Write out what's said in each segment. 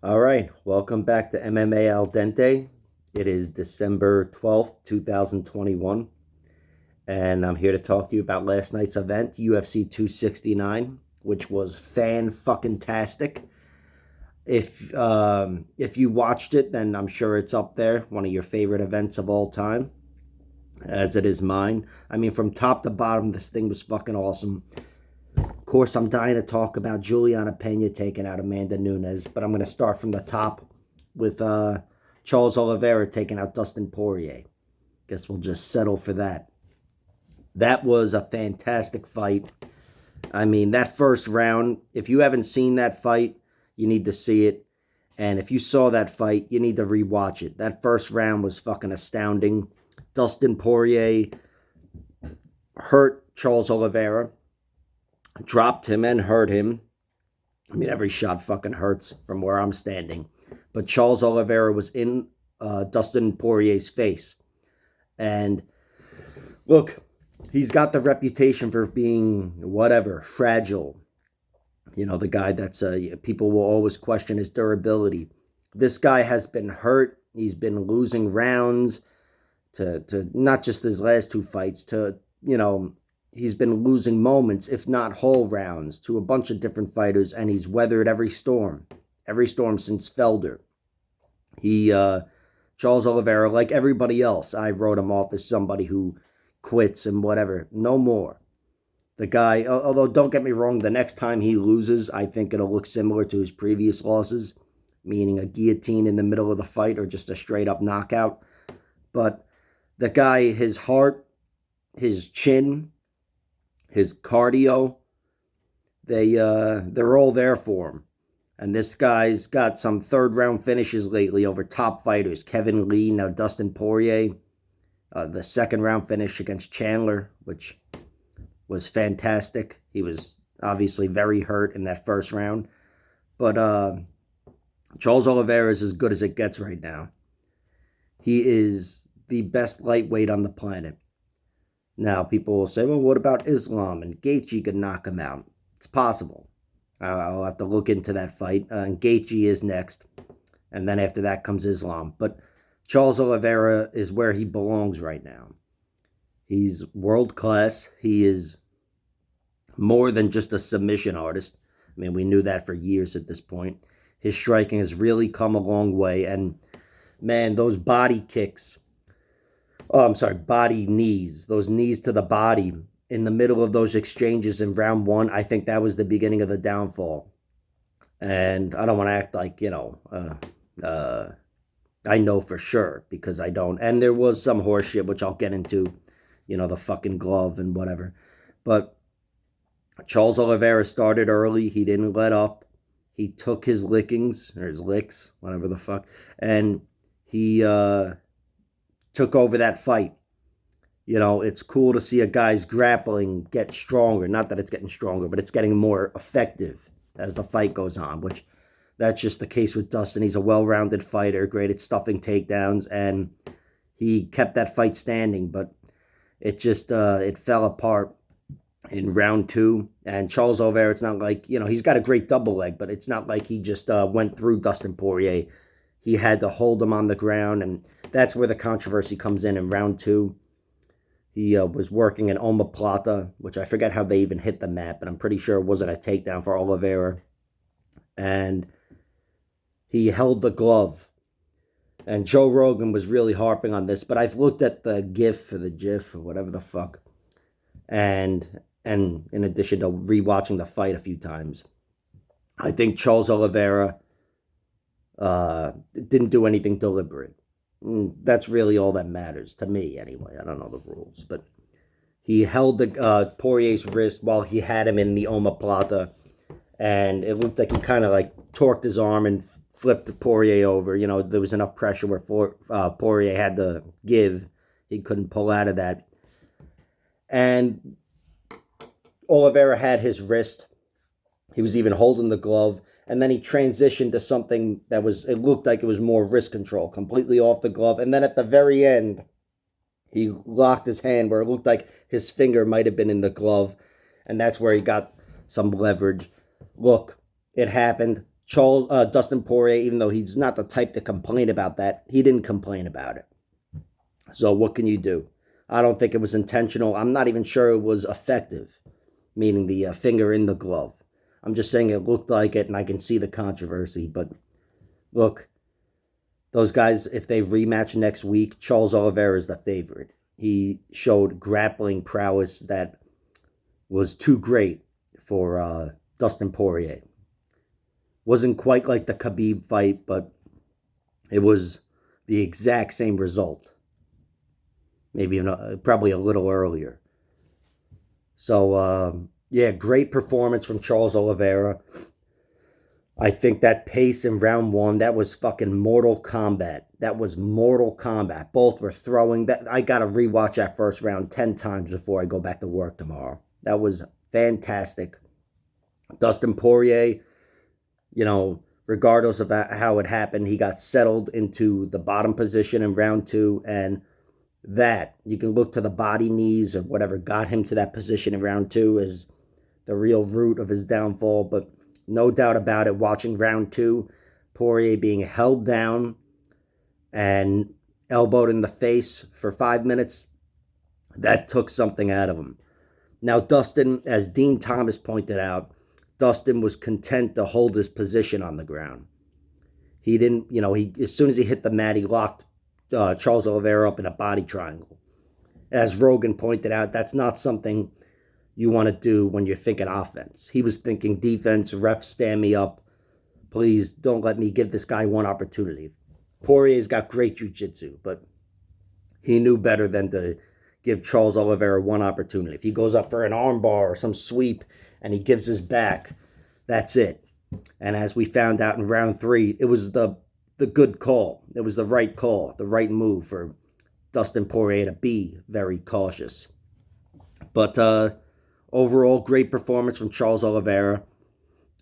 All right, welcome back to MMA Al Dente. It is December 12th, 2021, and I'm here to talk to you about last night's event, UFC 269, which was fan-fucking-tastic. If you watched it, then I'm sure it's up there, one of your favorite events of all time, as it is mine. I mean, from top to bottom, this thing was fucking awesome. Of course, I'm dying to talk about Juliana Pena taking out Amanda Nunes, but I'm going to start from the top with Charles Oliveira taking out Dustin Poirier. Guess we'll just settle for that. That was a fantastic fight. I mean, that first round, if you haven't seen that fight, you need to see it. And if you saw that fight, you need to rewatch it. That first round was fucking astounding. Dustin Poirier hurt Charles Oliveira. Dropped him and hurt him. I mean, every shot fucking hurts from where I'm standing. But Charles Oliveira was in Dustin Poirier's face. And look, he's got the reputation for being whatever, fragile. You know, the guy that's, people will always question his durability. This guy has been hurt. He's been losing rounds to not just his last two fights, to, you know, he's been losing moments, if not whole rounds, to a bunch of different fighters, and he's weathered every storm since Felder. Charles Oliveira, like everybody else, I wrote him off as somebody who quits and whatever. No more. The guy, although don't get me wrong, the next time he loses, I think it'll look similar to his previous losses, meaning a guillotine in the middle of the fight or just a straight up knockout. But the guy, his heart, his chin, his cardio, they're all there for him. And this guy's got some third-round finishes lately over top fighters. Kevin Lee, now Dustin Poirier. The second-round finish against Chandler, which was fantastic. He was obviously very hurt in that first round. But Charles Oliveira is as good as it gets right now. He is the best lightweight on the planet. Now, people will say, well, what about Islam? And Gaethje could knock him out. It's possible. I'll have to look into that fight. And Gaethje is next. And then after that comes Islam. But Charles Oliveira is where he belongs right now. He's world class. He is more than just a submission artist. I mean, we knew that for years at this point. His striking has really come a long way. And, man, those body kicks... body knees. Those knees to the body in the middle of those exchanges in round one, I think that was the beginning of the downfall. And I don't want to act like, you know, I know for sure, because I don't. And there was some horseshit, which I'll get into, you know, the fucking glove and whatever. But Charles Oliveira started early. He didn't let up. He took his lickings, or his licks, whatever the fuck, and he took over that fight. You know, it's cool to see a guy's grappling get stronger. Not that it's getting stronger, but it's getting more effective as the fight goes on, which that's just the case with Dustin. He's a well-rounded fighter, great at stuffing takedowns, and he kept that fight standing, but it just, it fell apart in round two. And Charles Oliveira, it's not like, you know, he's got a great double leg, but it's not like he just went through Dustin Poirier. He had to hold him on the ground, and that's where the controversy comes in round two. He was working an omoplata, which I forget how they even hit the mat, but I'm pretty sure it wasn't a takedown for Oliveira. And he held the glove. And Joe Rogan was really harping on this, but I've looked at the GIF or the GIF or whatever the fuck, and in addition to rewatching the fight a few times, I think Charles Oliveira didn't do anything deliberate. That's really all that matters to me, anyway. I don't know the rules, but he held the Poirier's wrist while he had him in the omoplata, and it looked like he kind of like torqued his arm and flipped Poirier over. You know, there was enough pressure where Poirier had to give. He couldn't pull out of that. And Oliveira had his wrist. He was even holding the glove. And then he transitioned to something that was, it looked like it was more wrist control, completely off the glove. And then at the very end, he locked his hand where it looked like his finger might have been in the glove. And that's where he got some leverage. Look, it happened. Dustin Poirier, even though he's not the type to complain about that, he didn't complain about it. So what can you do? I don't think it was intentional. I'm not even sure it was effective, meaning the finger in the glove. I'm just saying it looked like it, and I can see the controversy. But look, those guys, if they rematch next week, Charles Oliveira is the favorite. He showed grappling prowess that was too great for Dustin Poirier. Wasn't quite like the Khabib fight, but it was the exact same result. Maybe probably a little earlier. So, yeah, great performance from Charles Oliveira. I think that pace in round one, that was fucking Mortal Kombat. That was Mortal Kombat. Both were throwing. That I got to rewatch that first round 10 times before I go back to work tomorrow. That was fantastic. Dustin Poirier, regardless of how it happened, he got settled into the bottom position in round two, and that, you can look to the body knees or whatever got him to that position in round two as the real root of his downfall. But no doubt about it, watching round two, Poirier being held down and elbowed in the face for 5 minutes, that took something out of him. Now, Dustin, as Dean Thomas pointed out, Dustin was content to hold his position on the ground. He didn't, as soon as he hit the mat, he locked Charles Oliveira up in a body triangle. As Rogan pointed out, that's not something you want to do when you're thinking offense. He was thinking defense, ref, stand me up. Please don't let me give this guy one opportunity. Poirier's got great jiu-jitsu, but he knew better than to give Charles Oliveira one opportunity. If he goes up for an armbar or some sweep and he gives his back, that's it. And as we found out in round three, it was the good call. It was the right call, the right move for Dustin Poirier to be very cautious. But overall, great performance from Charles Oliveira.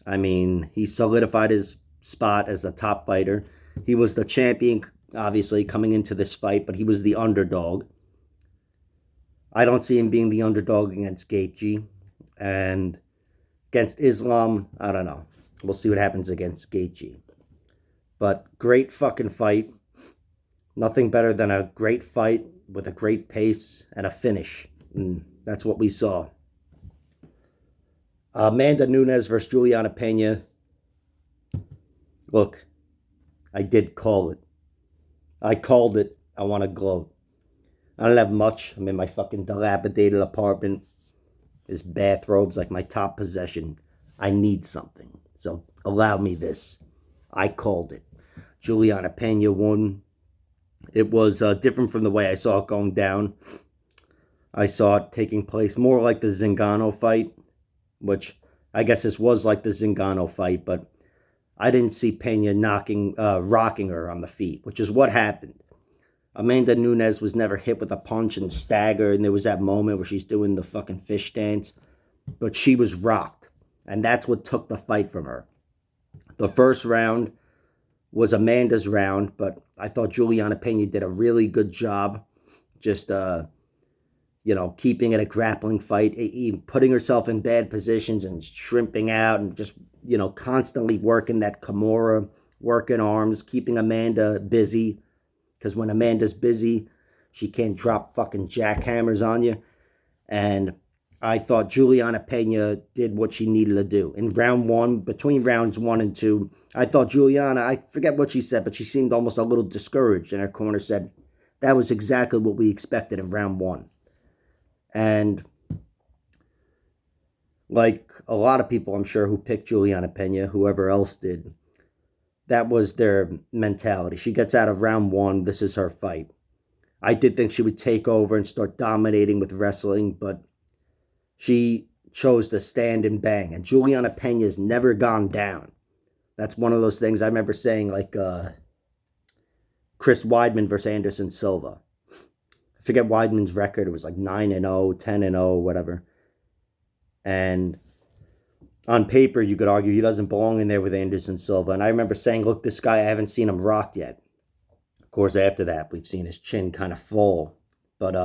I mean, he solidified his spot as the top fighter. He was the champion, obviously, coming into this fight, but he was the underdog. I don't see him being the underdog against Gaethje. And against Islam, I don't know. We'll see what happens against Gaethje. But great fucking fight. Nothing better than a great fight with a great pace and a finish. And that's what we saw. Amanda Nunes versus Juliana Pena. Look, I did call it. I called it. I want to gloat. I don't have much. I'm in my fucking dilapidated apartment. This bathrobe's like my top possession. I need something. So allow me this. I called it. Juliana Pena won. It was different from the way I saw it going down. I saw it taking place more like the Zingano fight, which I guess this was like the Zingano fight, but I didn't see Pena rocking her on the feet, which is what happened. Amanda Nunes was never hit with a punch and staggered, and there was that moment where she's doing the fucking fish dance, but she was rocked, and that's what took the fight from her. The first round was Amanda's round, but I thought Juliana Pena did a really good job just, keeping it a grappling fight, even putting herself in bad positions and shrimping out and just, constantly working that Kimura, working arms, keeping Amanda busy. Because when Amanda's busy, she can't drop fucking jackhammers on you. And I thought Juliana Pena did what she needed to do. In round one, between rounds 1 and 2, I thought Juliana, I forget what she said, but she seemed almost a little discouraged. And her corner said, that was exactly what we expected in round 1. And like a lot of people, I'm sure, who picked Juliana Pena, whoever else did, that was their mentality. She gets out of round 1. This is her fight. I did think she would take over and start dominating with wrestling, but she chose to stand and bang. And Juliana Pena's never gone down. That's one of those things I remember saying, like Chris Weidman versus Anderson Silva. I forget Weidman's record. It was like 9-0, 10-0, whatever. And on paper, you could argue he doesn't belong in there with Anderson Silva. And I remember saying, look, this guy, I haven't seen him rocked yet. Of course, after that, we've seen his chin kind of fall. But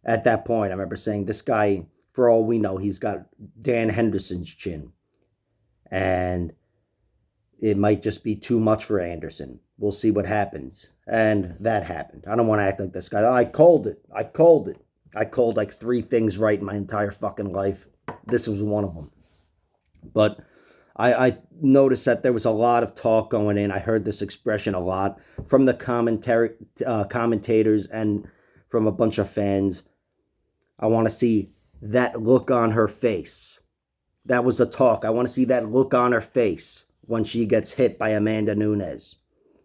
at that point, I remember saying, this guy, for all we know, he's got Dan Henderson's chin. And it might just be too much for Anderson. We'll see what happens. And that happened. I don't want to act like this guy. Oh, I called it. I called like 3 things right in my entire fucking life. This was one of them. But I noticed that there was a lot of talk going in. I heard this expression a lot from the commentators and from a bunch of fans. I want to see that look on her face. That was the talk. I want to see that look on her face when she gets hit by Amanda Nunes.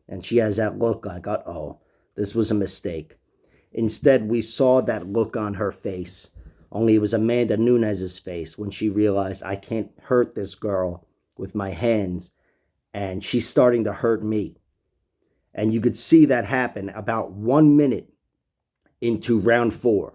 And she has that look like, uh-oh, this was a mistake. Instead, we saw that look on her face. Only it was Amanda Nunes' face when she realized, I can't hurt this girl with my hands, and she's starting to hurt me. And you could see that happen about 1 minute into round 4.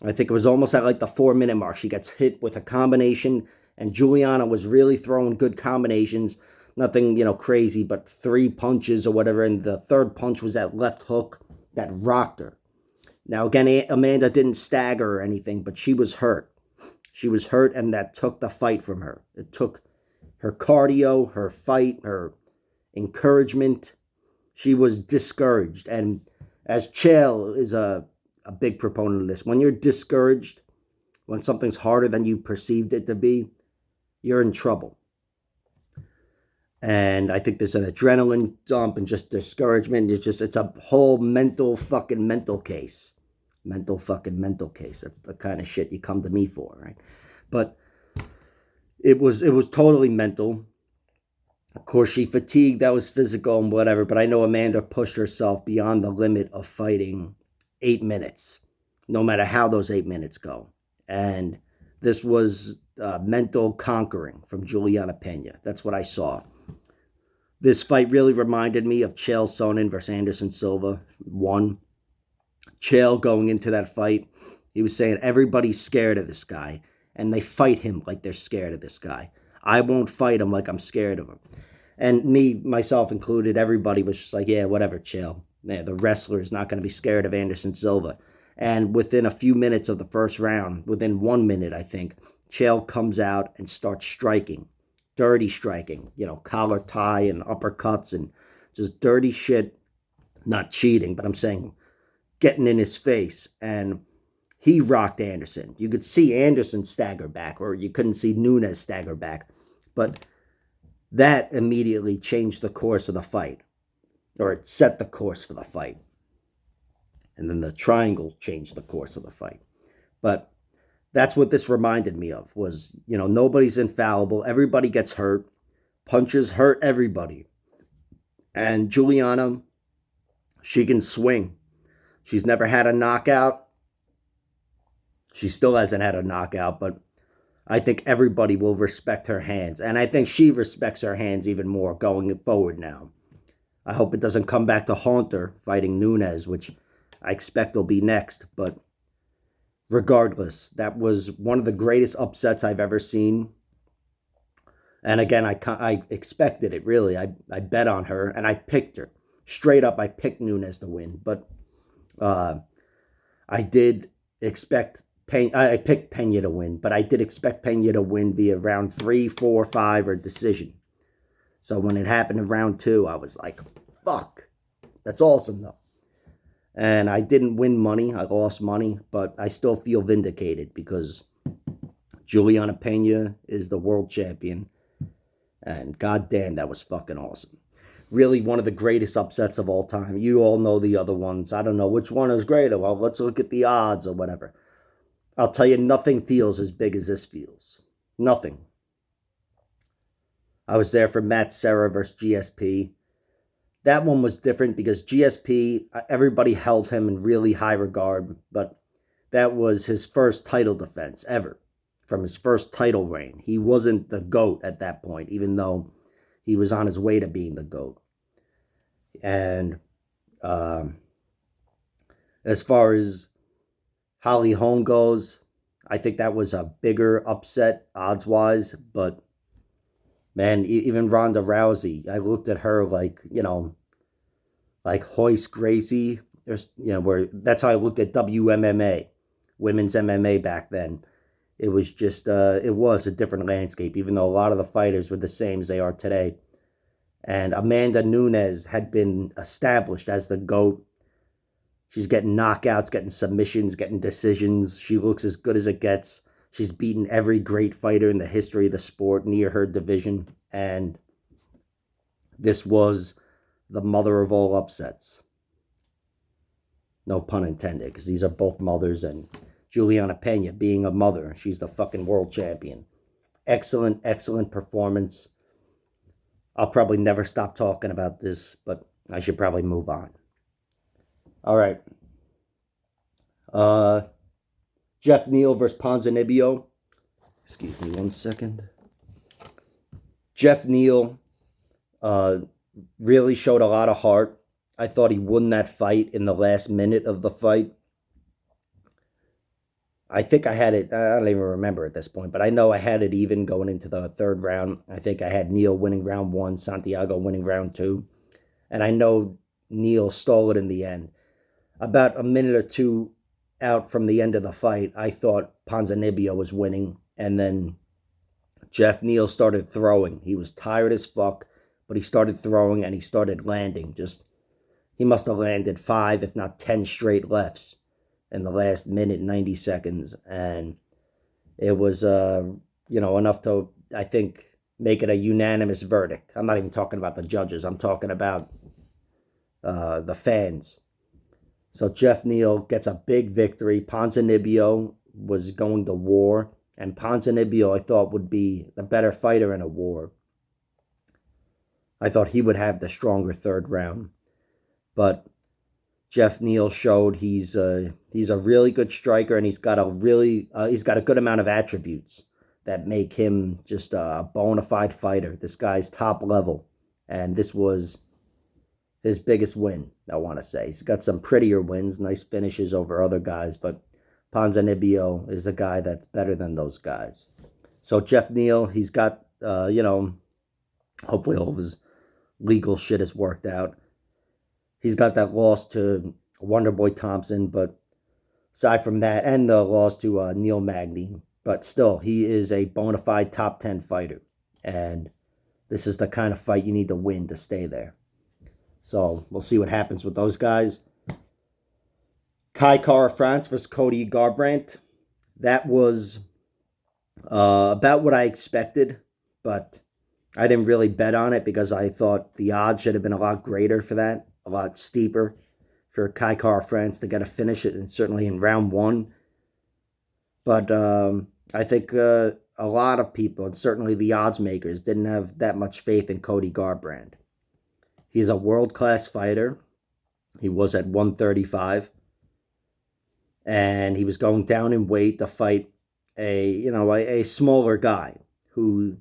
I think it was almost at like the 4-minute mark. She gets hit with a combination, and Juliana was really throwing good combinations. Nothing, crazy, but 3 punches or whatever, and the 3rd punch was that left hook that rocked her. Now, again, Amanda didn't stagger or anything, but she was hurt. She was hurt, and that took the fight from her. It took her cardio, her fight, her encouragement. She was discouraged. And as Chael is a big proponent of this, when you're discouraged, when something's harder than you perceived it to be, you're in trouble. And I think there's an adrenaline dump and just discouragement. It's a whole mental case. Mental case. That's the kind of shit you come to me for, right? But it was totally mental. Of course, she fatigued. That was physical and whatever. But I know Amanda pushed herself beyond the limit of fighting 8 minutes, no matter how those 8 minutes go. And this was mental conquering from Juliana Pena. That's what I saw. This fight really reminded me of Chael Sonnen versus Anderson Silva 1. Chael going into that fight, he was saying everybody's scared of this guy, and they fight him like they're scared of this guy. I won't fight him like I'm scared of him. And me, myself included, everybody was just like, yeah, whatever, Chael. Yeah, the wrestler is not going to be scared of Anderson Silva. And within a few minutes of the first round, within 1 minute, I think, Chael comes out and starts striking. Dirty striking, collar tie and uppercuts and just dirty shit. Not cheating, but I'm saying getting in his face. And he rocked Anderson. You could see Anderson stagger back, or you couldn't see Nunes stagger back. But that immediately changed the course of the fight, or it set the course for the fight. And then the triangle changed the course of the fight. But that's what this reminded me of, was, nobody's infallible. Everybody gets hurt. Punches hurt everybody. And Juliana, she can swing. She's never had a knockout. She still hasn't had a knockout, but I think everybody will respect her hands. And I think she respects her hands even more going forward now. I hope it doesn't come back to haunt her fighting Nunes, which I expect will be next. But regardless, that was one of the greatest upsets I've ever seen. And again, I expected it, really. I bet on her, and I picked her. Straight up, I picked Nunes to win. But I did expect I picked Pena to win, but I did expect Pena to win via round 3, 4, 5, or decision. So when it happened in round 2, I was like, fuck. That's awesome, though. And I didn't win money. I lost money, but I still feel vindicated because Juliana Pena is the world champion. And goddamn, that was fucking awesome. Really one of the greatest upsets of all time. You all know the other ones. I don't know which one is greater. Well, let's look at the odds or whatever. I'll tell you, nothing feels as big as this feels. Nothing. I was there for Matt Serra versus GSP. That one was different because GSP, everybody held him in really high regard, but that was his first title defense ever from his first title reign. He wasn't the GOAT at that point, even though he was on his way to being the GOAT. And as far as Holly Holm goes, I think that was a bigger upset odds-wise, but man, even Ronda Rousey, I looked at her like, like Hoist Gracie. There's, where that's how I looked at WMMA, women's MMA back then. It was just, it was a different landscape, even though a lot of the fighters were the same as they are today. And Amanda Nunes had been established as the GOAT. She's getting knockouts, getting submissions, getting decisions. She looks as good as it gets. She's beaten every great fighter in the history of the sport near her division. And this was the mother of all upsets. No pun intended, because these are both mothers. And Juliana Pena being a mother, she's the fucking world champion. Excellent, excellent performance. I'll probably never stop talking about this, but I should probably move on. All right. Jeff Neal versus Ponzinibbio. Excuse me 1 second. Jeff Neal really showed a lot of heart. I thought he won that fight in the last minute of the fight. I think I had it, I don't even remember at this point, but I know I had it even going into the third round. I think I had Neal winning round 1, Santiago winning round 2. And I know Neal stole it in the end. About a minute or two out from the end of the fight, I thought Ponzinibbio was winning. And then Jeff Neal started throwing. He was tired as fuck, but he started throwing and he started landing. He must have landed 5, if not 10 straight lefts in the last minute, 90 seconds. And it was, enough to, I think, make it a unanimous verdict. I'm not even talking about the judges. I'm talking about the fans. So Jeff Neal gets a big victory. Ponzinibbio was going to war. And Ponzinibbio, I thought, would be the better fighter in a war. I thought he would have the stronger third round. But Jeff Neal showed he's a really good striker, and he's got a good amount of attributes that make him just a bona fide fighter. This guy's top level, and this was his biggest win, I want to say. He's got some prettier wins, nice finishes over other guys, but Ponzinibbio is a guy that's better than those guys. So Jeff Neal, he's got, hopefully all of his legal shit is worked out. He's got that loss to Wonderboy Thompson, but aside from that, and the loss to Neil Magny, but still, he is a bona fide top 10 fighter. And this is the kind of fight you need to win to stay there. So we'll see what happens with those guys. Kai Kara-France versus Cody Garbrandt. That was about what I expected, but I didn't really bet on it because I thought the odds should have been a lot greater for that, a lot steeper for Kai Kara-France to get a finish, and certainly in round 1. But I think a lot of people, and certainly the odds makers, didn't have that much faith in Cody Garbrandt. He's a world-class fighter. He was at 135. And he was going down in weight to fight a smaller guy who,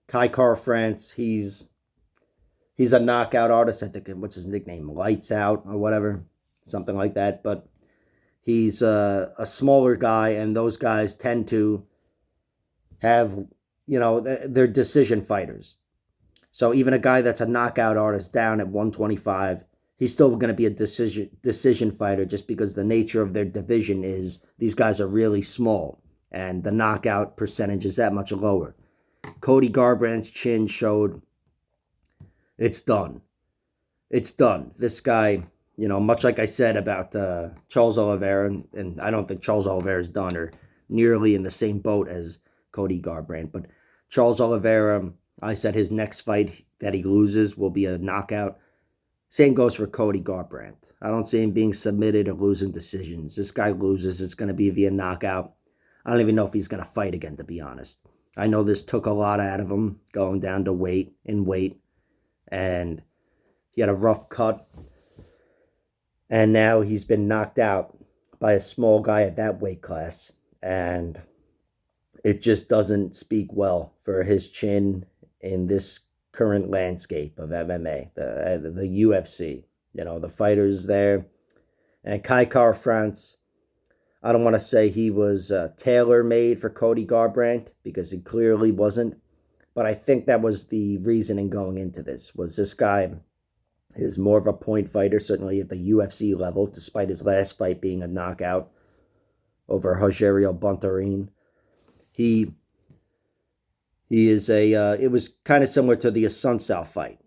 Kai Kara-France, he's a knockout artist. I think, what's his nickname? Lights Out or whatever, something like that. But he's a smaller guy, and those guys tend to have, they're decision fighters. So even a guy that's a knockout artist down at 125, he's still going to be a decision fighter just because the nature of their division is these guys are really small, and the knockout percentage is that much lower. Cody Garbrandt's chin showed it's done. It's done. This guy, much like I said about Charles Oliveira, and I don't think Charles Oliveira is done or nearly in the same boat as Cody Garbrandt, but Charles Oliveira, I said his next fight that he loses will be a knockout. Same goes for Cody Garbrandt. I don't see him being submitted or losing decisions. This guy loses, it's going to be via knockout. I don't even know if he's going to fight again, to be honest. I know this took a lot out of him, going down to weight, and he had a rough cut. And now he's been knocked out by a small guy at that weight class. And it just doesn't speak well for his chin in this current landscape of MMA, the UFC. The fighters there. And Kai Kara-France, I don't want to say he was tailor-made for Cody Garbrandt, because he clearly wasn't. But I think that was the reasoning going into this, was this guy is more of a point fighter, certainly at the UFC level, despite his last fight being a knockout over Rogerio Bontorin. He is it was kind of similar to the Asuncao fight,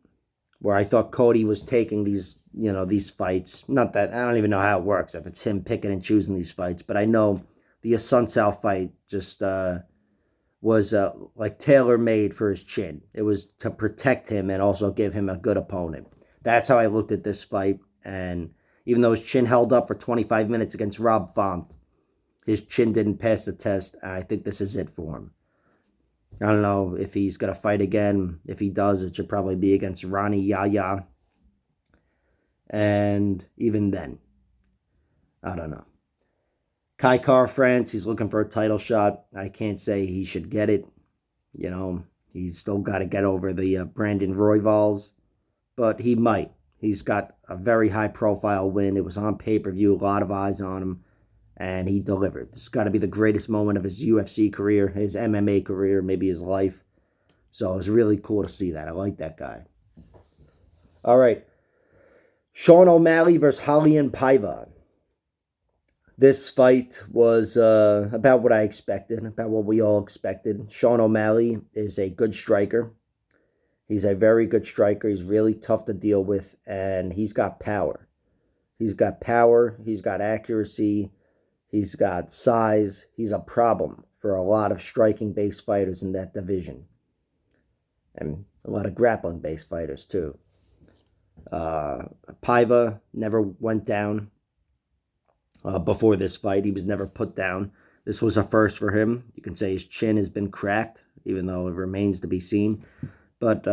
where I thought Cody was taking these, these fights. Not that, I don't even know how it works, if it's him picking and choosing these fights, but I know the Asuncao fight just was like tailor-made for his chin. It was to protect him and also give him a good opponent. That's how I looked at this fight, and even though his chin held up for 25 minutes against Rob Font, his chin didn't pass the test, and I think this is it for him. I don't know if he's going to fight again. If he does, it should probably be against Ronnie Yaya. And even then, I don't know. Kai Car-France, he's looking for a title shot. I can't say he should get it. He's still got to get over the Brandon Royvals, but he might. He's got a very high-profile win. It was on pay-per-view, a lot of eyes on him, and he delivered. This has got to be the greatest moment of his UFC career, his MMA career, maybe his life. So it was really cool to see that. I like that guy. All right. Sean O'Malley versus Raulian Paiva. This fight was about what I expected, about what we all expected. Sean O'Malley is a good striker. He's a very good striker. He's really tough to deal with, and he's got power. He's got power. He's got accuracy. He's got size. He's a problem for a lot of striking-based fighters in that division. And a lot of grappling-based fighters, too. Paiva never went down. Before this fight, he was never put down. This was a first for him. You can say his chin has been cracked, even though it remains to be seen. But,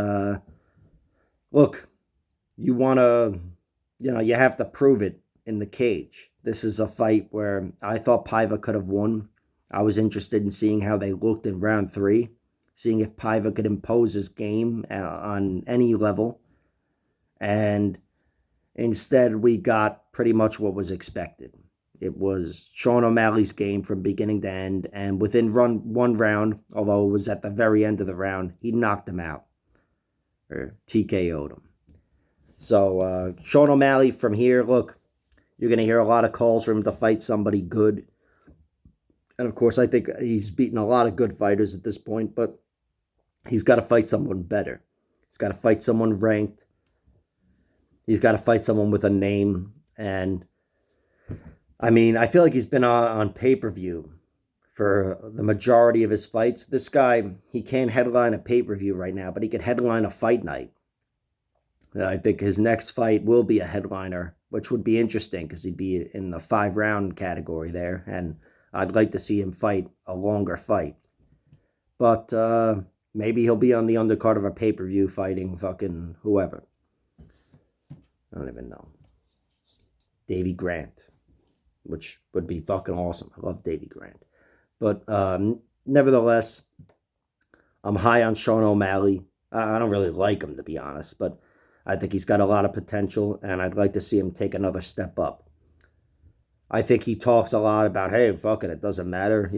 look, you want to, you have to prove it in the cage. This is a fight where I thought Paiva could have won. I was interested in seeing how they looked in round 3, seeing if Paiva could impose his game on any level. And instead, we got pretty much what was expected. It was Sean O'Malley's game from beginning to end, and within one round, although it was at the very end of the round, he knocked him out, or TKO'd him. So, Sean O'Malley from here, look, you're going to hear a lot of calls for him to fight somebody good. And, of course, I think he's beaten a lot of good fighters at this point, but he's got to fight someone better. He's got to fight someone ranked. He's got to fight someone with a name, and I mean, I feel like he's been on pay-per-view for the majority of his fights. This guy, he can't headline a pay-per-view right now, but he could headline a fight night. And I think his next fight will be a headliner, which would be interesting because he'd be in the 5-round category there, and I'd like to see him fight a longer fight. But maybe he'll be on the undercard of a pay-per-view fighting fucking whoever. I don't even know. Davy Grant, which would be fucking awesome. I love Davy Grant. But nevertheless, I'm high on Sean O'Malley. I don't really like him, to be honest, but I think he's got a lot of potential, and I'd like to see him take another step up. I think he talks a lot about, hey, fuck it doesn't matter.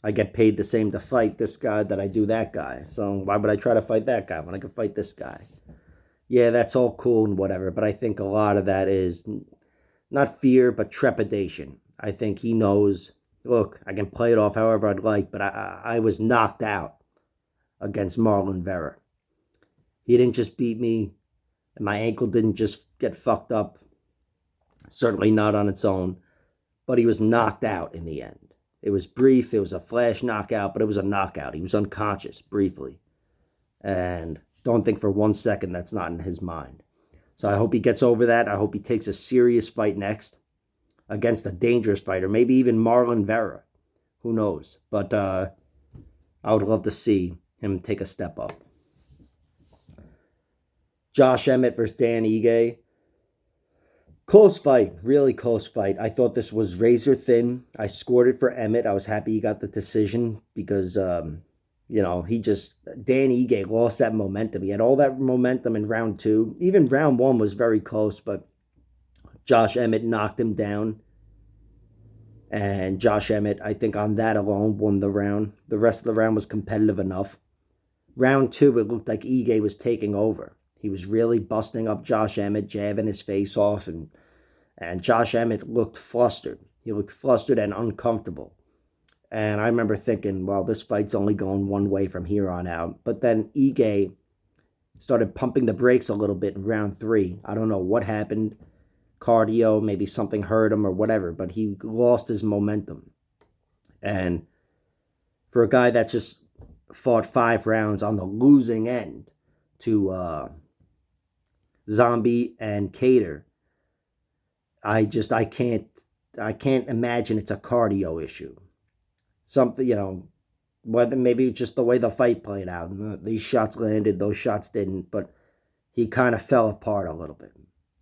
I get paid the same to fight this guy that I do that guy. So why would I try to fight that guy when I can fight this guy? Yeah, that's all cool and whatever, but I think a lot of that is not fear, but trepidation. I think he knows, look, I can play it off however I'd like, but I was knocked out against Marlon Vera. He didn't just beat me, and my ankle didn't just get fucked up, certainly not on its own, but he was knocked out in the end. It was brief, it was a flash knockout, but it was a knockout. He was unconscious briefly, and don't think for 1 second that's not in his mind. So I hope he gets over that. I hope he takes a serious fight next against a dangerous fighter, maybe even Marlon Vera. Who knows? But I would love to see him take a step up. Josh Emmett versus Dan Ige. Close fight, really close fight. I thought this was razor thin. I scored it for Emmett. I was happy he got the decision because Dan Ige lost that momentum. He had all that momentum in round 2. Even round 1 was very close, but Josh Emmett knocked him down. And Josh Emmett, I think on that alone, won the round. The rest of the round was competitive enough. Round 2, it looked like Ige was taking over. He was really busting up Josh Emmett, jabbing his face off, and Josh Emmett looked flustered. He looked flustered and uncomfortable. And I remember thinking, well, this fight's only going one way from here on out. But then Ige started pumping the brakes a little bit in round 3. I don't know what happened. Cardio, maybe something hurt him or whatever, but he lost his momentum. And for a guy that just fought 5 rounds on the losing end to Zombie and Cater, I can't imagine it's a cardio issue. Something, whether maybe just the way the fight played out. These shots landed, those shots didn't, but he kind of fell apart a little bit.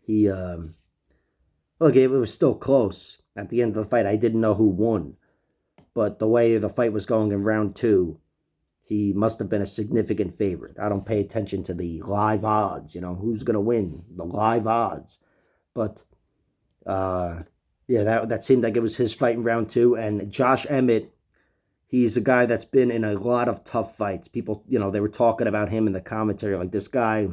He, look, it was still close. At the end of the fight, I didn't know who won. But the way the fight was going in round 2, he must have been a significant favorite. I don't pay attention to the live odds, who's going to win, the live odds. But, yeah, that seemed like it was his fight in round 2. And Josh Emmett, he's a guy that's been in a lot of tough fights. People, they were talking about him in the commentary, like, this guy,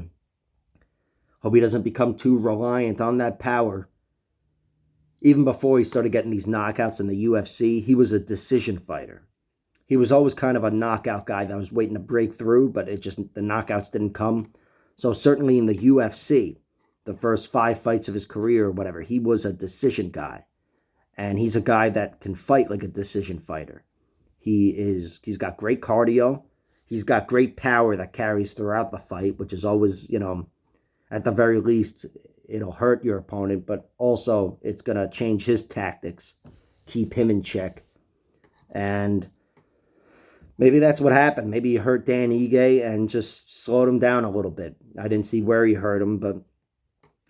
hope he doesn't become too reliant on that power. Even before he started getting these knockouts in the UFC, he was a decision fighter. He was always kind of a knockout guy that was waiting to break through, but the knockouts didn't come. So certainly in the UFC, the first 5 fights of his career or whatever, he was a decision guy. And he's a guy that can fight like a decision fighter. He's got great cardio. He's got great power that carries throughout the fight, which is always, at the very least, it'll hurt your opponent, but also it's going to change his tactics, keep him in check. And maybe that's what happened. Maybe he hurt Dan Ige and just slowed him down a little bit. I didn't see where he hurt him, but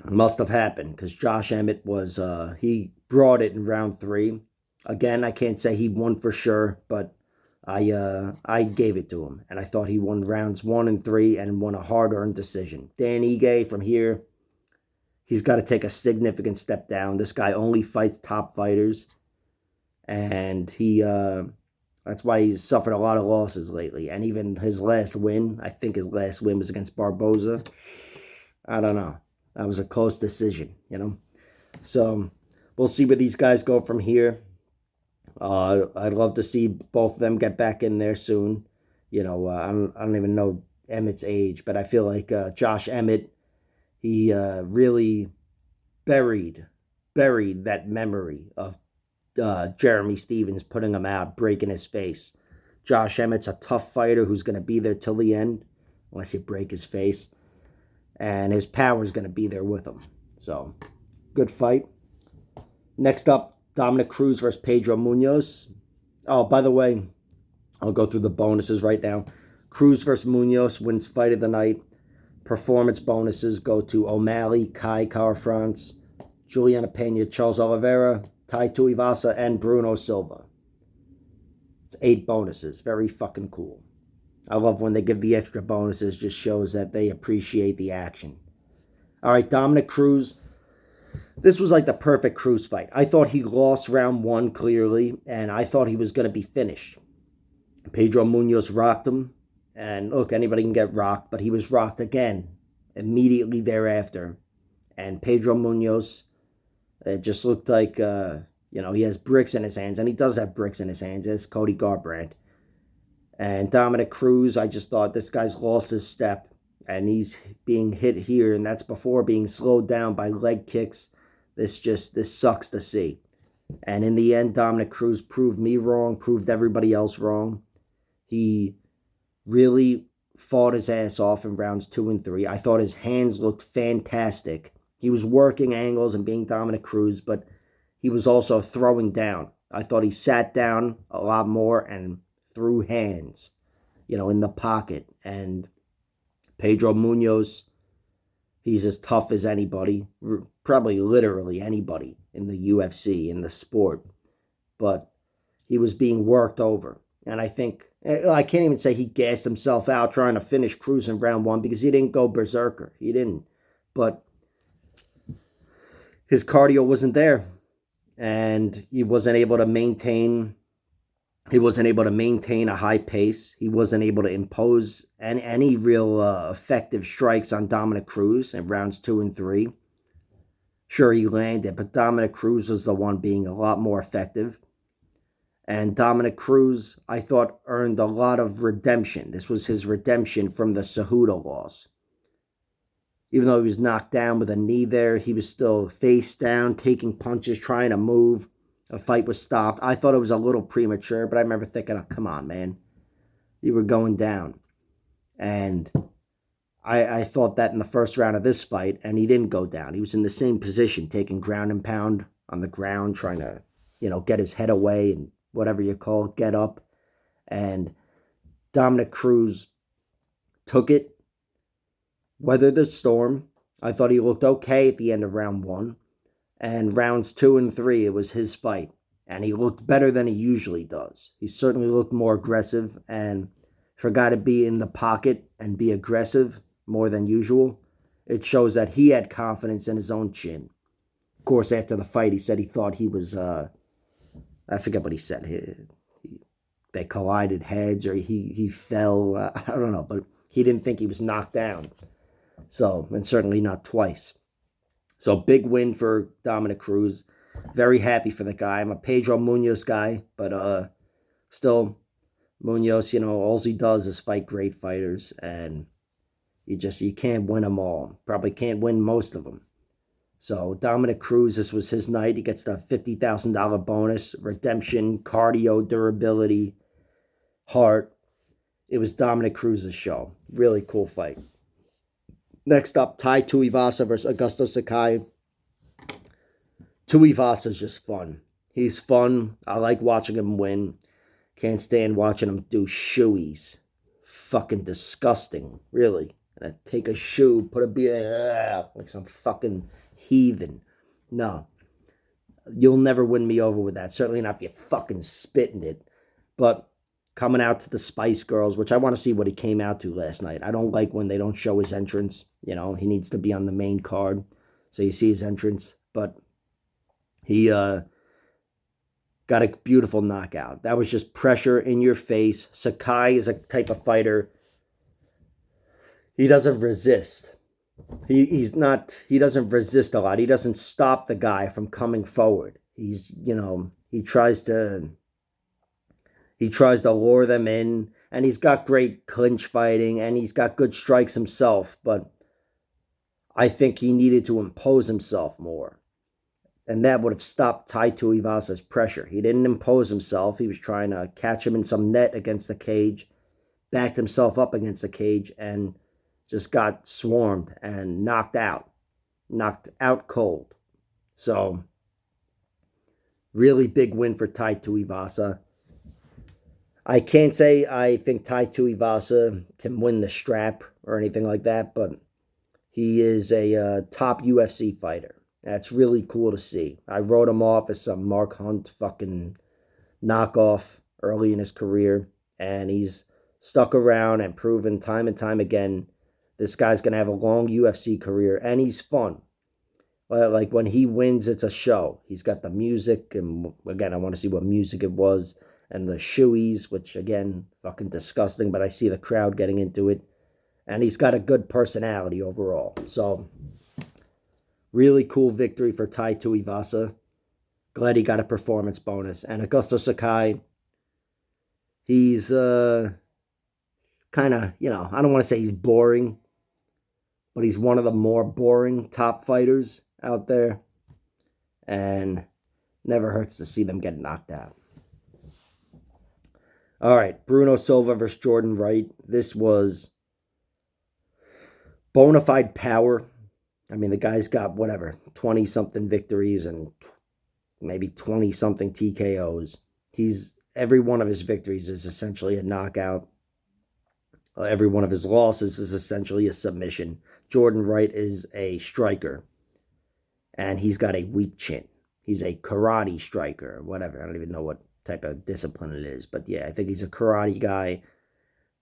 it must have happened because Josh Emmett he brought it in round 3. Again, I can't say he won for sure, but I gave it to him. And I thought he won rounds 1 and 3 and won a hard-earned decision. Dan Ige, from here, he's got to take a significant step down. This guy only fights top fighters. And that's why he's suffered a lot of losses lately. And even his last win, I think his last win was against Barboza. I don't know. That was a close decision, So we'll see where these guys go from here. I'd love to see both of them get back in there soon. I don't even know Emmett's age, but I feel like Josh Emmett, he really buried that memory of Jeremy Stephens putting him out, breaking his face. Josh Emmett's a tough fighter who's going to be there till the end, unless you break his face. And his power's going to be there with him. So, good fight. Next up, Dominic Cruz versus Pedro Munhoz. Oh, by the way, I'll go through the bonuses right now. Cruz versus Munhoz wins fight of the night. Performance bonuses go to O'Malley, Kai Kara-France, Juliana Pena, Charles Oliveira, Tai Tuivasa, and Bruno Silva. It's 8 bonuses. Very fucking cool. I love when they give the extra bonuses. Just shows that they appreciate the action. All right, Dominic Cruz. This was like the perfect Cruz fight. I thought he lost round 1 clearly, and I thought he was going to be finished. Pedro Munhoz rocked him. And look, anybody can get rocked, but he was rocked again immediately thereafter. And Pedro Munhoz, it just looked like, he has bricks in his hands. And he does have bricks in his hands. It's Cody Garbrandt. And Dominic Cruz, I just thought this guy's lost his step. And he's being hit here. And that's before being slowed down by leg kicks. This sucks to see. And in the end, Dominic Cruz proved me wrong, proved everybody else wrong. He really fought his ass off in rounds 2 and 3. I thought his hands looked fantastic. He was working angles and being Dominic Cruz, but he was also throwing down. I thought he sat down a lot more and threw hands, in the pocket. And Pedro Munhoz, he's as tough as anybody, probably literally anybody in the UFC, in the sport. But he was being worked over. And I can't even say he gassed himself out trying to finish Cruz in round 1 because he didn't go berserker. He didn't. But his cardio wasn't there. And he wasn't able to maintain a high pace. He wasn't able to impose any real effective strikes on Dominic Cruz in rounds 2 and 3. Sure, he landed, but Dominic Cruz was the one being a lot more effective. And Dominic Cruz, I thought, earned a lot of redemption. This was his redemption from the Cejudo loss. Even though he was knocked down with a knee there, he was still face down, taking punches, trying to move. A fight was stopped. I thought it was a little premature, but I remember thinking, oh, come on, man. You were going down. And I thought that in the first round of this fight, and he didn't go down. He was in the same position, taking ground and pound on the ground, trying to, get his head away and whatever you call it, get up. And Dominick Cruz took it, weathered the storm. I thought he looked okay at the end of round 1. And rounds 2 and 3, it was his fight. And he looked better than he usually does. He certainly looked more aggressive. And for a guy to be in the pocket and be aggressive more than usual, it shows that he had confidence in his own chin. Of course, after the fight, he said he thought he was, I forget what he said. They collided heads or he fell. I don't know, but he didn't think he was knocked down. So, and certainly not twice. So, big win for Dominick Cruz. Very happy for the guy. I'm a Pedro Munhoz guy, but still, Munhoz, all he does is fight great fighters, and you can't win them all. Probably can't win most of them. So, Dominick Cruz, this was his night. He gets the $50,000 bonus, redemption, cardio, durability, heart. It was Dominick Cruz's show. Really cool fight. Next up, Tai Tuivasa versus Augusto Sakai. Tuivasa's just fun. He's fun. I like watching him win. Can't stand watching him do shoeies. Fucking disgusting, really. Take a shoe, put a beer, like some fucking heathen. No. You'll never win me over with that. Certainly not if you fucking spit in it. But coming out to the Spice Girls, which I want to see what he came out to last night. I don't like when they don't show his entrance. He needs to be on the main card. So you see his entrance. But he got a beautiful knockout. That was just pressure in your face. Sakai is a type of fighter. He doesn't resist. He doesn't resist a lot. He doesn't stop the guy from coming forward. He tries to lure them in, and he's got great clinch fighting, and he's got good strikes himself, but I think he needed to impose himself more. And that would have stopped Tai Tuivasa's pressure. He didn't impose himself. He was trying to catch him in some net against the cage, backed himself up against the cage, and just got swarmed and knocked out cold. So, really big win for Tai Tuivasa. I can't say I think Tai Tuivasa can win the strap or anything like that, but he is a top UFC fighter. That's really cool to see. I wrote him off as some Mark Hunt fucking knockoff early in his career, and he's stuck around and proven time and time again this guy's going to have a long UFC career, and he's fun. Like when he wins, it's a show. He's got the music, and again, I want to see what music it was, and the shoeies, which again, fucking disgusting, but I see the crowd getting into it, and he's got a good personality overall. So, really cool victory for Tai Tuivasa. Glad he got a performance bonus. And Augusto Sakai, he's kind of, I don't want to say he's boring, but he's one of the more boring top fighters out there. And never hurts to see them get knocked out. All right, Bruno Silva versus Jordan Wright. This was bona fide power. I mean, the guy's got, 20-something victories and maybe 20-something TKOs. Every one of his victories is essentially a knockout. Every one of his losses is essentially a submission. Jordan Wright is a striker, and he's got a weak chin. He's a karate striker, or whatever. I don't even know what type of discipline it is, but yeah, I think he's a karate guy,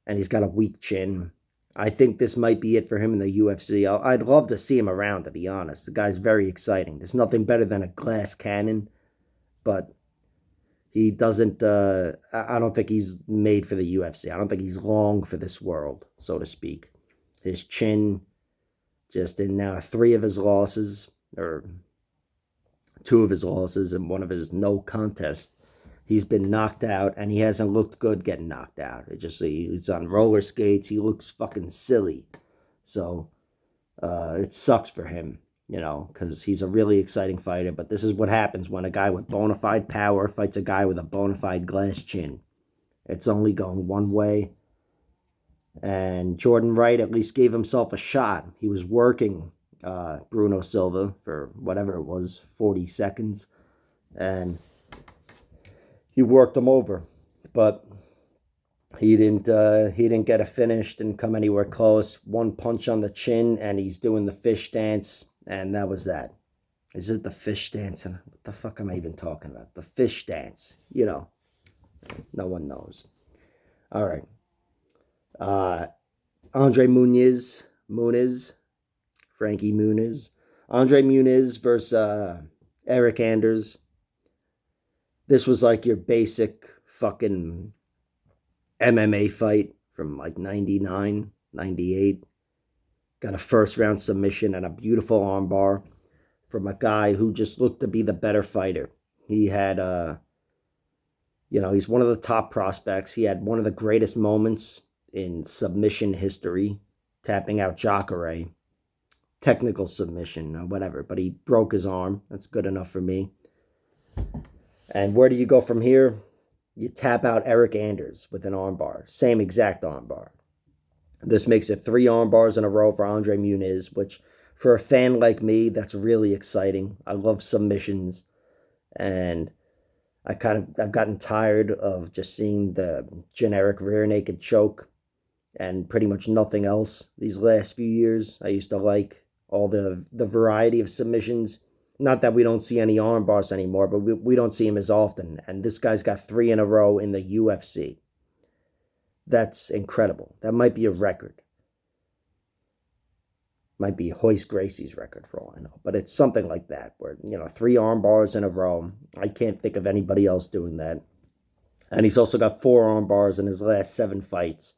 and he's got a weak chin. I think this might be it for him in the UFC. I'd love to see him around, to be honest. The guy's very exciting. There's nothing better than a glass cannon, but he doesn't, I don't think he's made for the UFC. I don't think he's long for this world, so to speak. His chin, just in now 3 of his losses, or 2 of his losses, and 1 of his no contest, he's been knocked out, and he hasn't looked good getting knocked out. He's on roller skates. He looks fucking silly. So, It sucks for him, you know, because he's a really exciting fighter. But this is what happens when a guy with bona fide power fights a guy with a bona fide glass chin. It's only going one way. And Jordan Wright at least gave himself a shot. He was working Bruno Silva for whatever it was, 40 seconds. And he worked him over. But he didn't get a finish, didn't come anywhere close. One punch on the chin, and he's doing the fish dance, and that was that. Is it the fish dance? And what the fuck am I even talking about? The fish dance. You know, no one knows. All right. Andre Muniz, Frankie Muniz. Andre Muniz versus Eric Anders. This was like your basic fucking MMA fight from like 99, 98. Got a first round submission and a beautiful armbar from a guy who just looked to be the better fighter. He had, he's one of the top prospects. He had one of the greatest moments in submission history, tapping out Cachoeira. Technical submission or whatever, but he broke his arm. That's good enough for me. And where do you go from here? You tap out Eric Anders with an armbar. Same exact armbar. This makes it 3 armbars in a row for Andre Muniz, which for a fan like me, that's really exciting. I love submissions. And I've gotten tired of just seeing the generic rear naked choke and pretty much nothing else these last few years. I used to like all the variety of submissions. Not that we don't see any arm bars anymore, but we don't see him as often. And this guy's got 3 in a row in the UFC. That's incredible. That might be a record. Might be Hoist Gracie's record for all I know. But it's something like that, where, 3 arm bars in a row. I can't think of anybody else doing that. And he's also got 4 arm bars in his last 7 fights.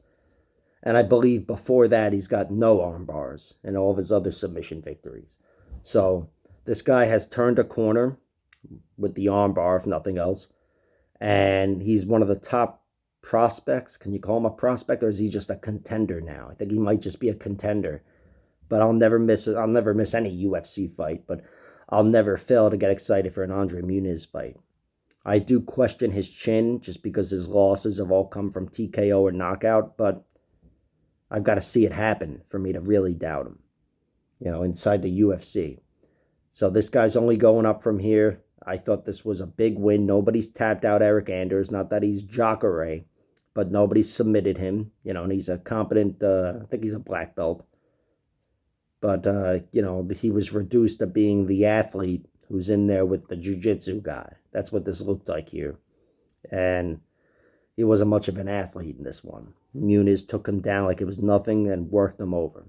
And I believe before that, he's got no arm bars in all of his other submission victories. So this guy has turned a corner with the armbar, if nothing else. And he's one of the top prospects. Can you call him a prospect, or is he just a contender now? I think he might just be a contender. But I'll never miss any UFC fight. But I'll never fail to get excited for an Andre Muniz fight. I do question his chin just because his losses have all come from TKO or knockout. But I've got to see it happen for me to really doubt him, inside the UFC. So this guy's only going up from here. I thought this was a big win. Nobody's tapped out Eric Anders. Not that he's Cachoeira, but nobody's submitted him. And he's a competent, I think he's a black belt. But, he was reduced to being the athlete who's in there with the jiu-jitsu guy. That's what this looked like here. And he wasn't much of an athlete in this one. Muniz took him down like it was nothing and worked him over.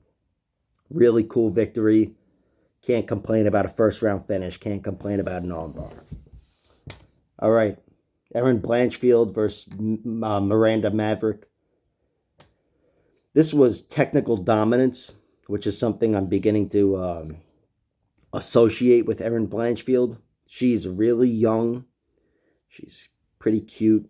Really cool victory. Can't complain about a first-round finish. Can't complain about an armbar. All right. Erin Blanchfield versus Miranda Maverick. This was technical dominance, which is something I'm beginning to associate with Erin Blanchfield. She's really young. She's pretty cute.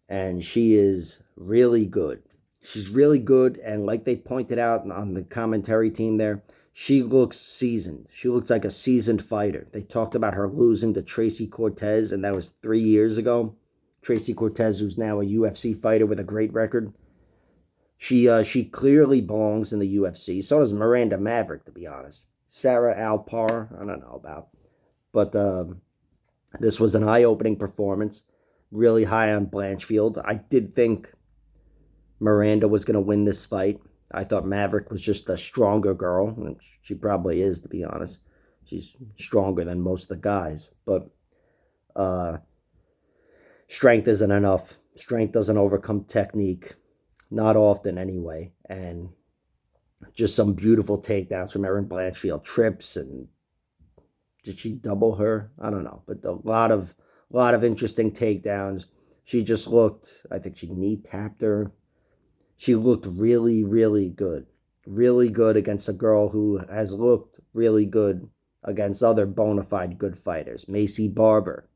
And she is really good. She's really good. And like they pointed out on the commentary team there, she looks seasoned. She looks like a seasoned fighter. They talked about her losing to Tracy Cortez, and that was 3 years ago. Tracy Cortez, who's now a UFC fighter with a great record. She clearly belongs in the UFC. So does Miranda Maverick, to be honest. Sarah Alpar, I don't know about. But this was an eye-opening performance. Really high on Blanchfield. I did think Miranda was going to win this fight. I thought Maverick was just a stronger girl, and she probably is, to be honest. She's stronger than most of the guys, but strength isn't enough. Strength doesn't overcome technique, not often anyway, and just some beautiful takedowns from Erin Blanchfield. Trips, and did she double her? I don't know, but a lot of interesting takedowns. She just looked, I think she knee tapped her. She looked really, really good. Really good against a girl who has looked really good against other bona fide good fighters. Macy Barber,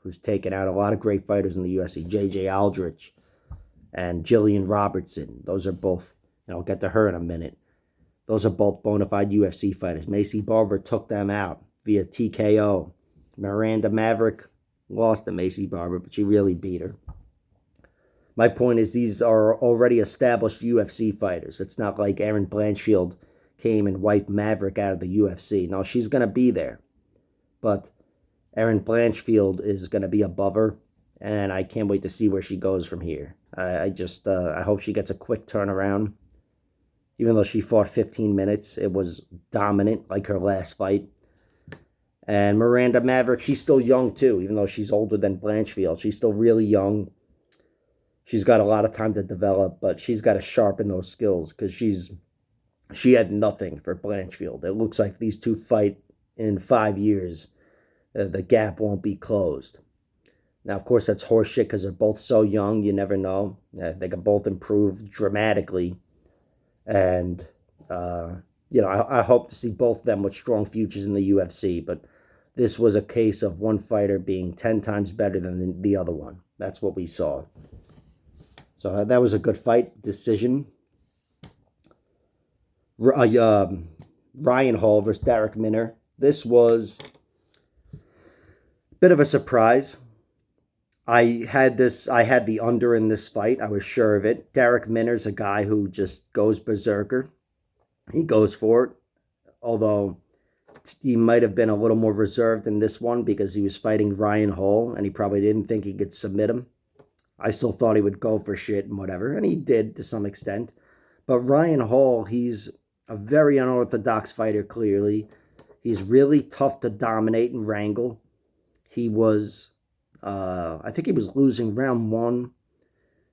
who's taken out a lot of great fighters in the UFC. J.J. Aldrich and Jillian Robertson. Those are both, I'll get to her in a minute. Those are both bona fide UFC fighters. Maycee Barber took them out via TKO. Miranda Maverick lost to Maycee Barber, but she really beat her. My point is these are already established UFC fighters. It's not like Erin Blanchfield came and wiped Maverick out of the UFC. No, she's going to be there. But Erin Blanchfield is going to be above her, and I can't wait to see where she goes from here. I hope she gets a quick turnaround. Even though she fought 15 minutes, it was dominant like her last fight. And Miranda Maverick, she's still young too, even though she's older than Blanchfield. She's still really young. She's got a lot of time to develop, but she's got to sharpen those skills because she had nothing for Blanchfield. It looks like these two fight in 5 years. The gap won't be closed. Now, of course, that's horseshit because they're both so young. You never know. They can both improve dramatically. And, I hope to see both of them with strong futures in the UFC. But this was a case of one fighter being 10 times better than the other one. That's what we saw. So that was a good fight. Decision. Ryan Hall versus Darrick Minner. This was a bit of a surprise. I had the under in this fight. I was sure of it. Darrick Minner's a guy who just goes berserker. He goes for it. Although he might have been a little more reserved in this one because he was fighting Ryan Hall and he probably didn't think he could submit him. I still thought he would go for shit and whatever, and he did to some extent. But Ryan Hall, he's a very unorthodox fighter, clearly. He's really tough to dominate and wrangle. He was, I think he was losing round 1,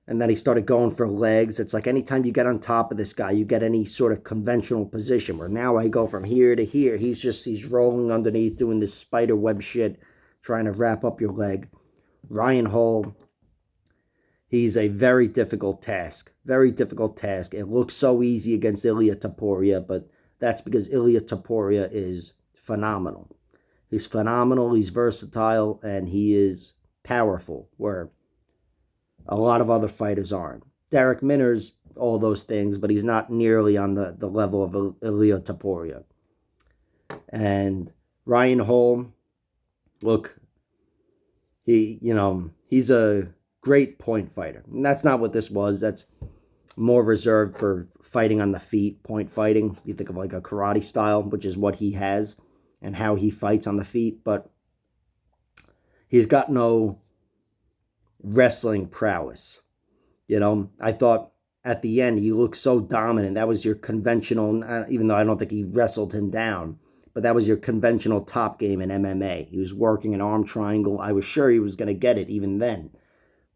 and then he started going for legs. It's like anytime you get on top of this guy, you get any sort of conventional position, where now I go from here to here. He's rolling underneath, doing this spider web shit, trying to wrap up your leg. Ryan Hall, he's a very difficult task. Very difficult task. It looks so easy against Ilia Topuria, but that's because Ilia Topuria is phenomenal. He's phenomenal, he's versatile, and he is powerful, where a lot of other fighters aren't. Darrick Minner's all those things, but he's not nearly on the level of Ilia Topuria. And Ryan Hall, look, he's a great point fighter. And that's not what this was. That's more reserved for fighting on the feet, point fighting. You think of like a karate style, which is what he has and how he fights on the feet. But he's got no wrestling prowess. I thought at the end he looked so dominant. That was your conventional, even though I don't think he wrestled him down, but that was your conventional top game in MMA. He was working an arm triangle. I was sure he was going to get it even then.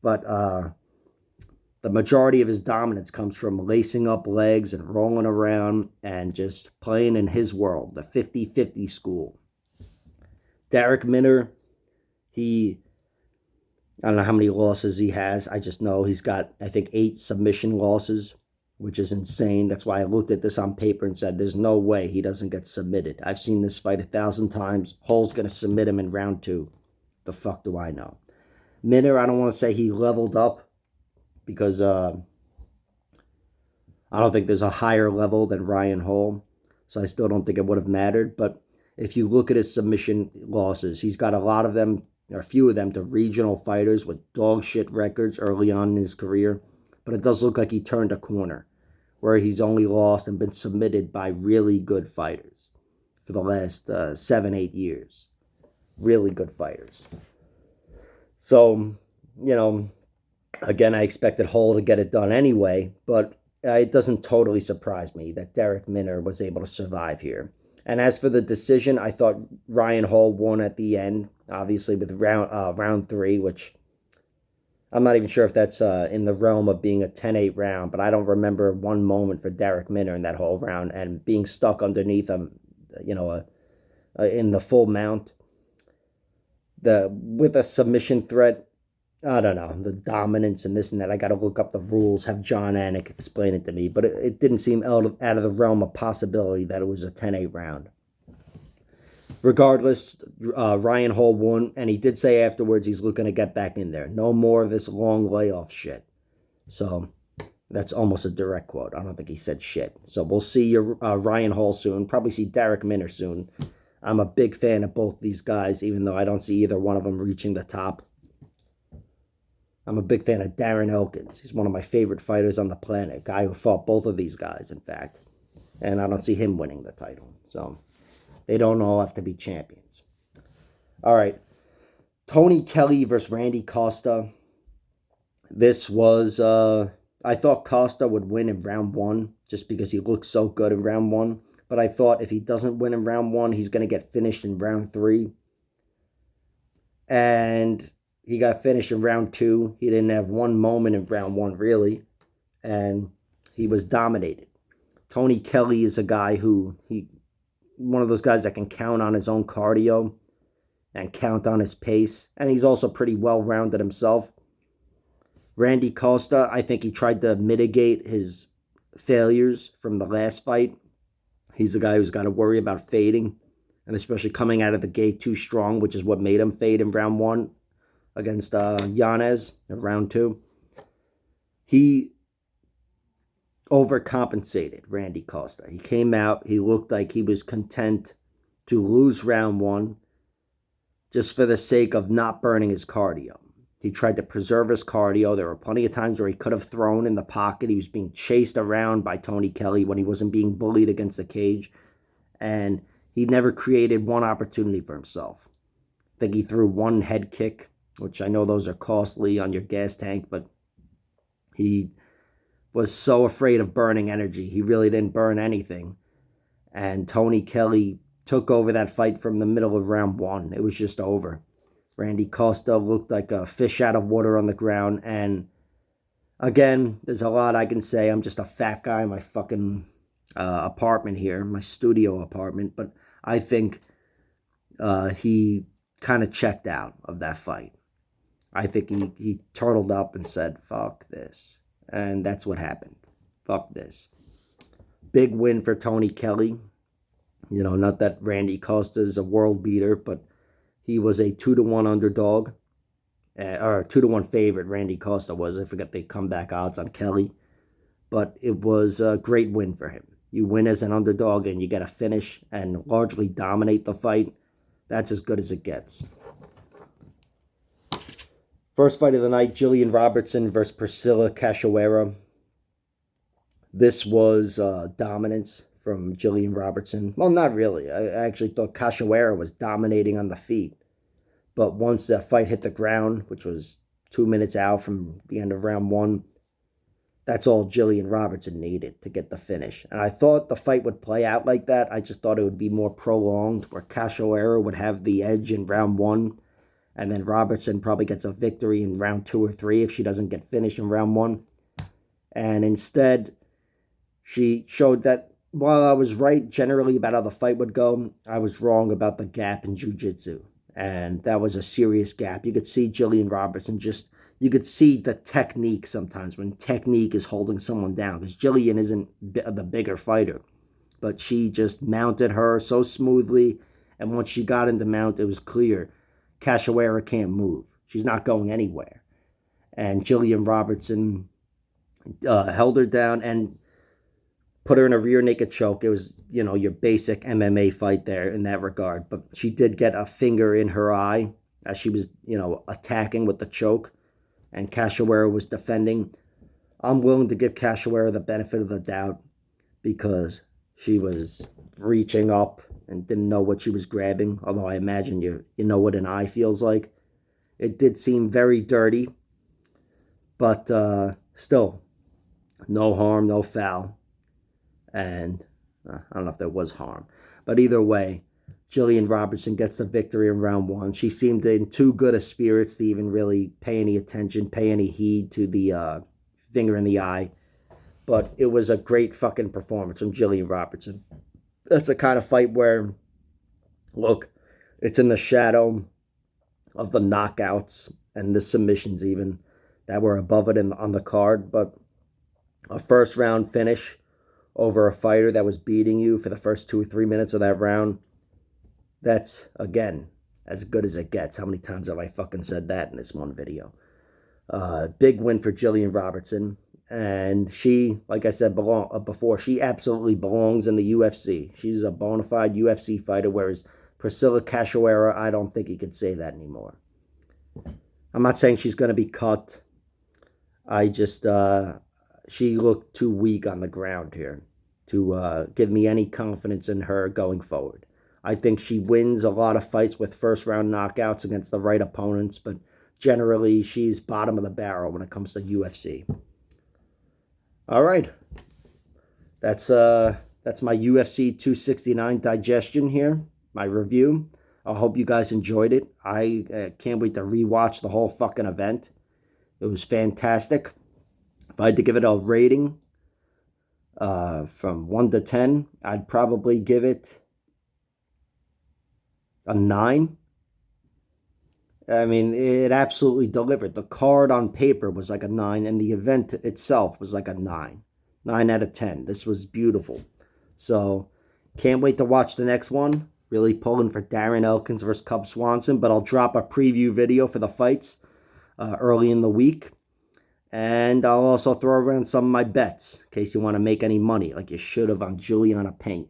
But the majority of his dominance comes from lacing up legs and rolling around and just playing in his world, the 50-50 school. Darrick Minner, I don't know how many losses he has. I just know he's got, I think, 8 submission losses, which is insane. That's why I looked at this on paper and said, there's no way he doesn't get submitted. I've seen this fight 1,000 times. Hall's going to submit him in round 2. The fuck do I know? Minner, I don't want to say he leveled up because I don't think there's a higher level than Ryan Hall. So I still don't think it would have mattered. But if you look at his submission losses, he's got a lot of them, or a few of them, to regional fighters with dog shit records early on in his career. But it does look like he turned a corner, where he's only lost and been submitted by really good fighters for the last 7-8 years. Really good fighters. So, again, I expected Hall to get it done anyway, but it doesn't totally surprise me that Darrick Minner was able to survive here. And as for the decision, I thought Ryan Hall won at the end, obviously with round 3, which I'm not even sure if that's in the realm of being a 10-8 round, but I don't remember one moment for Darrick Minner in that whole round and being stuck underneath him, in the full mount. With a submission threat, I don't know, the dominance and this and that. I got to look up the rules, have John Anik explain it to me, but it didn't seem out of the realm of possibility that it was a 10-8 round. Regardless, Ryan Hall won, and he did say afterwards he's looking to get back in there. No more of this long layoff shit. So, That's almost a direct quote. I don't think he said shit. So we'll see Ryan Hall soon. Probably see Darrick Minner soon. I'm a big fan of both these guys, even though I don't see either one of them reaching the top. I'm a big fan of Darren Elkins. He's one of my favorite fighters on the planet. A guy who fought both of these guys, in fact. And I don't see him winning the title. So they don't all have to be champions. All right. Tony Kelley versus Randy Costa. This was, I thought Costa would win in round 1 just because he looked so good in round 1. But I thought if he doesn't win in round 1, he's going to get finished in round 3. And he got finished in round 2. He didn't have one moment in round 1, really. And he was dominated. Tony Kelley is a guy one of those guys that can count on his own cardio and count on his pace. And he's also pretty well-rounded himself. Randy Costa, I think he tried to mitigate his failures from the last fight. He's a guy who's got to worry about fading, and especially coming out of the gate too strong, which is what made him fade in round 1 against Yanez in round 2. He overcompensated Randy Costa. He came out, he looked like he was content to lose round 1 just for the sake of not burning his cardio. He tried to preserve his cardio. There were plenty of times where he could have thrown in the pocket. He was being chased around by Tony Kelley when he wasn't being bullied against the cage. And he never created one opportunity for himself. I think he threw one head kick, which I know those are costly on your gas tank, but he was so afraid of burning energy. He really didn't burn anything. And Tony Kelley took over that fight from the middle of round 1. It was just over. Randy Costa looked like a fish out of water on the ground. And again, there's a lot I can say. I'm just a fat guy in my fucking apartment here, my studio apartment. But I think he kind of checked out of that fight. I think he turtled up and said, fuck this. And that's what happened. Fuck this. Big win for Tony Kelley. You know, not that Randy Costa is a world beater, but he was a 2-1 underdog. Or 2-1 favorite, Randy Costa was. I forget the comeback odds on Kelley. But it was a great win for him. You win as an underdog and you get a finish and largely dominate the fight. That's as good as it gets. First fight of the night, Jillian Robertson versus Priscilla Cachoeira. This was dominance from Jillian Robertson. Well, not really. I actually thought Cachoeira was dominating on the feet. But once the fight hit the ground, which was 2 minutes out from the end of round 1, that's all Jillian Robertson needed to get the finish. And I thought the fight would play out like that. I just thought it would be more prolonged, where Cachoeira would have the edge in round 1. And then Robertson probably gets a victory in round 2 or 3 if she doesn't get finished in round 1. And instead, she showed that while I was right generally about how the fight would go, I was wrong about the gap in jiu-jitsu. And that was a serious gap. You could see Jillian Robertson you could see the technique sometimes when technique is holding someone down. Because Jillian isn't the bigger fighter. But she just mounted her so smoothly. And once she got into mount, it was clear Cachoeira can't move. She's not going anywhere. And Jillian Robertson held her down and put her in a rear naked choke. It was, you know, your basic MMA fight there in that regard. But she did get a finger in her eye as she was, you know, attacking with the choke. And Cachoeira was defending. I'm willing to give Cachoeira the benefit of the doubt because she was reaching up and didn't know what she was grabbing. Although I imagine you know what an eye feels like. It did seem very dirty. But still, no harm, no foul. And I don't know if there was harm. But either way, Jillian Robertson gets the victory in round 1. She seemed in too good of spirits to even really pay any attention, pay any heed to the finger in the eye. But it was a great fucking performance from Jillian Robertson. That's a kind of fight where, look, it's in the shadow of the knockouts and the submissions even that were above it on the card. But a first round finish over a fighter that was beating you for the first 2 or 3 minutes of that round, that's, again, as good as it gets. How many times have I fucking said that in this one video? Big win for Jillian Robertson. And she, like I said before, she absolutely belongs in the UFC. She's a bona fide UFC fighter, whereas Priscilla Cachoeira, I don't think you could say that anymore. I'm not saying she's going to be cut. I just, she looked too weak on the ground here to give me any confidence in her going forward. I think she wins a lot of fights with first-round knockouts against the right opponents, but generally she's bottom of the barrel when it comes to UFC. All right. That's my UFC 269 digestion here, my review. I hope you guys enjoyed it. I can't wait to rewatch the whole fucking event. It was fantastic. If I had to give it a rating from 1 to 10, I'd probably give it a 9. I mean, it absolutely delivered. The card on paper was like a 9, and the event itself was like a 9. 9 out of 10. This was beautiful. So, can't wait to watch the next one. Really pulling for Darren Elkins versus Cub Swanson, but I'll drop a preview video for the fights early in the week. And I'll also throw around some of my bets in case you want to make any money, like you should have on Juliana Pena.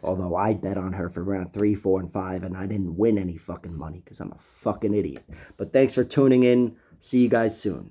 Although I bet on her for round 3, 4, and 5, and I didn't win any fucking money because I'm a fucking idiot. But thanks for tuning in. See you guys soon.